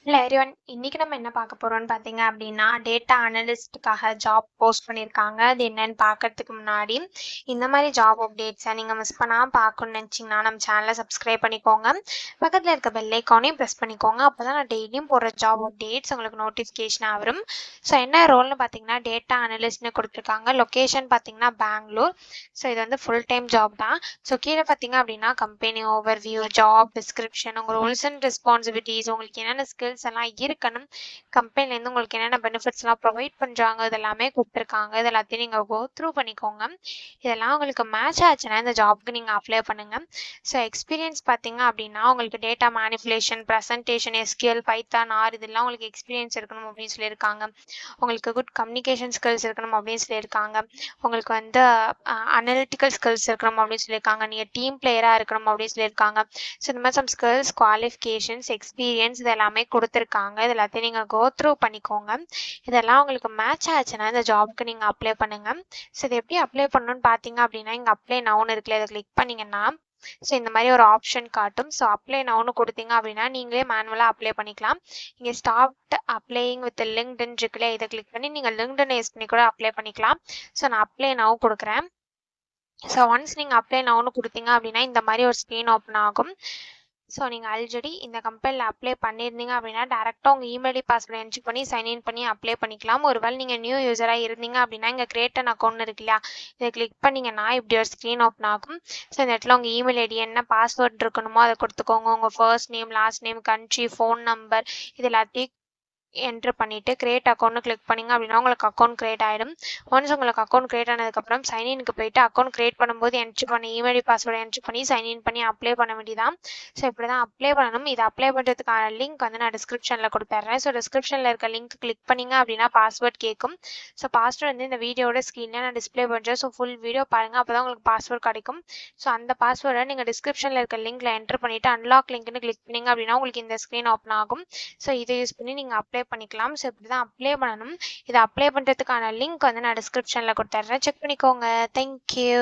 இல்ல எவ்ரிவன் இன்னைக்கு நம்ம என்ன பார்க்க போறோம்னு பார்த்தீங்க அப்படின்னா, டேட்டா அனலிஸ்ட்டுக்காக ஜாப் போஸ்ட் பண்ணியிருக்காங்க. அது என்னன்னு பார்க்கறதுக்கு முன்னாடி, இந்த மாரி ஜாப் அப்டேட்ஸ நீங்க மிஸ் பண்ணாம பார்க்கணும்னு நினச்சீங்கன்னா, நம்ம சேனல சப்ஸ்கிரைப் பண்ணிக்கோங்க. பக்கத்துல இருக்க பெல் ஐகானையும் பிரஸ் பண்ணிக்கோங்க. அப்பதான் நான் டெய்லியும் போடுற ஜாப் அப்டேட்ஸ் உங்களுக்கு நோட்டிஃபிகேஷனா வரும். ஸோ என்ன ரோல்னு பார்த்தீங்கன்னா, டேட்டா அனலிஸ்ட்னு குடுத்துருக்காங்க. லொகேஷன் பார்த்தீங்கன்னா பெங்களூர். ஸோ இது வந்து ஃபுல் டைம் ஜாப் தான். ஸோ கீழ பார்த்தீங்க அப்படின்னா, கம்பெனி ஓவர்வியூ, ஜாப் டிஸ்கிரிப்ஷன், உங்க ரோல்ஸ் அண்ட் ரெஸ்பான்சிபிலிட்டீஸ், உங்களுக்கு என்னென்ன ஸ்கில்ஸ் எல்லாம் இருக்கணும், கம்பெனிலேருந்து உங்களுக்கு என்னென்ன பெனிஃபிட்ஸ்லாம் ப்ரொவைட் பண்ணுறாங்க, இதெல்லாமே கொடுத்துருக்காங்க. இது எல்லாத்தையும் நீங்கள் கோ த்ரூ பண்ணிக்கோங்க. இதெல்லாம் உங்களுக்கு மேட்ச் ஆச்சுன்னா இந்த ஜாப்க்கு நீங்கள் அப்ளை பண்ணுங்கள். ஸோ எக்ஸ்பீரியன்ஸ் பார்த்தீங்க அப்படின்னா, உங்களுக்கு data manipulation, presentation, SQL, Python, R இதெல்லாம் உங்களுக்கு எக்ஸ்பீரியன்ஸ் இருக்கணும் அப்படின்னு சொல்லியிருக்காங்க. உங்களுக்கு குட் கம்யூனிகேஷன் ஸ்கில்ஸ் இருக்கணும் அப்படின்னு சொல்லியிருக்காங்க. உங்களுக்கு வந்து அனலிட்டிக்கல் ஸ்கில்ஸ் இருக்கணும் அப்படின்னு சொல்லியிருக்காங்க. நீங்கள் டீம் பிளேயராக இருக்கணும் அப்படின்னு சொல்லியிருக்காங்க. ஸோ இந்த மாதிரி சம் ஸ்கில்ஸ், குவாலிஃபிகேஷன்ஸ், எக்ஸ்பீரியன்ஸ் இது எல்லாமே கொடுத்துருக்காங்க. இது எல்லாத்தையும் நீங்கள் கோ த்ரூ பண்ணிக்கோங்க. இதெல்லாம் உங்களுக்கு மேட்ச் ஆச்சுன்னா இந்த ஜாப்க்கு நீங்கள் அப்ளை பண்ணுங்கள். ஸோ இது எப்படி அப்ளை பண்ணணும்னு பார்த்தீங்க அப்படின்னா, இங்கே அப்ளை நவுன்னு இருக்குல்ல, இதை கிளிக் பண்ணிங்கன்னா ஸோ இந்த மாதிரி ஒரு ஆப்ஷன் காட்டும். ஸோ அப்ளை நவுன்னு கொடுத்தீங்க அப்படின்னா நீங்களே மேனுவலாக அப்ளை பண்ணிக்கலாம். இங்கே ஸ்டார்ட் அப்ளையிங் வித் லிங்க்டின் இருக்குல்ல, இதை கிளிக் பண்ணி நீங்கள் லிங்க்டின் யூஸ் பண்ணி கூட அப்ளை பண்ணிக்கலாம். ஸோ நான் அப்ளை நவ் கொடுக்குறேன். ஸோ ஒன்ஸ் நீங்கள் அப்ளை நவுன்னு கொடுத்தீங்க அப்படின்னா இந்த மாதிரி ஒரு ஸ்க்ரீன் ஓப்பன் ஆகும். ஸோ நீங்கள் ஆல்ரெடி இந்த கம்பெனியில் அப்ளை பண்ணியிருந்தீங்க அப்படின்னா டேரெக்டாக உங்கள் இமெயில் பாஸ்வேர்டு என்ட்ரி பண்ணி சைன்இன் பண்ணி அப்ளை பண்ணிக்கலாம். ஒருவேளை நீங்கள் நியூ யூஸராக இருந்தீங்க அப்படின்னா இங்கே கிரியேட் அன் அக்கௌண்ட் இருக்கு இல்லையா, இதை கிளிக் பண்ணிங்கன்னா இப்படி ஒரு ஸ்க்ரீன் ஓப்பன் ஆகும். ஸோ இந்த இடத்துல உங்கள் இமெயில் ஐடி என்ன பாஸ்வேர்ட் இருக்கணுமோ அதை கொடுத்துக்கோங்க. உங்கள் first name, last name, country, phone number இது எல்லாத்தையும் என்ட்ரு பண்ணிவிட்டு கிரியேட் அக்கௌண்ட்னு கிளிக் பண்ணிங்க அப்படின்னா உங்களுக்கு அக்கௌண்ட் கிரியேட் ஆகிடும். ஒன்ஸ் உங்களுக்கு அக்கௌண்ட் கிரியேட் ஆனதுக்கப்புறம் சைன்இனுக்கு போயிட்டு அக்கௌண்ட் கிரியேட் பண்ணும்போது என்ட்ரி பண்ணி இமெயில் பாஸ்வேர்டு என்ட்ரி பண்ணி சைன்இன் பண்ணி அப்ளை பண்ண வேண்டியதான். ஸோ இப்படி தான் அப்ளை பண்ணணும். இதை அப்ளை பண்ணுறதுக்கான லிங்க் வந்து நான் டிஸ்கிரிப்ஷனில் கொடுத்துட்றேன். ஸோ டிஸ்கிரிப்ஷனில் இருக்க லிங்க் கிளிக் பண்ணிங்க அப்படின்னா பாஸ்வேர்ட் கேட்கும். ஸோ பாஸ்வேர்டு வந்து இந்த வீடியோட ஸ்க்ரீனில் நான் டிஸ்பிளே பண்ணுறேன். ஸோ ஃபுல் வீடியோ பாருங்கள், அப்போ தான் உங்களுக்கு பாஸ்வேர்ட் கிடைக்கும். ஸோ அந்த பாஸ்வேர்டை நீங்கள் டிஸ்கிரிப்ஷனில் இருக்க லிங்க்கில் என்ட்ரு பண்ணிவிட்டு அன்லாக் லிங்க்னு கிளிக் பண்ணிங்க அப்படின்னா உங்களுக்கு இந்த ஸ்க்ரீன் ஓப்பன் ஆகும். ஸோ இதை யூஸ் பண்ணி நீங்கள் அப்ளை பண்ணிக்கலாம். ஸோ இப்படி தான் அப்ளை பண்ணணும். இதை அப்ளை பண்ணுறதுக்கான லிங்க் வந்து நான் டிஸ்கிரிப்ஷனில் கொடுத்துட்றேன். செக் பண்ணிக்கோங்க. தேங்க்யூ.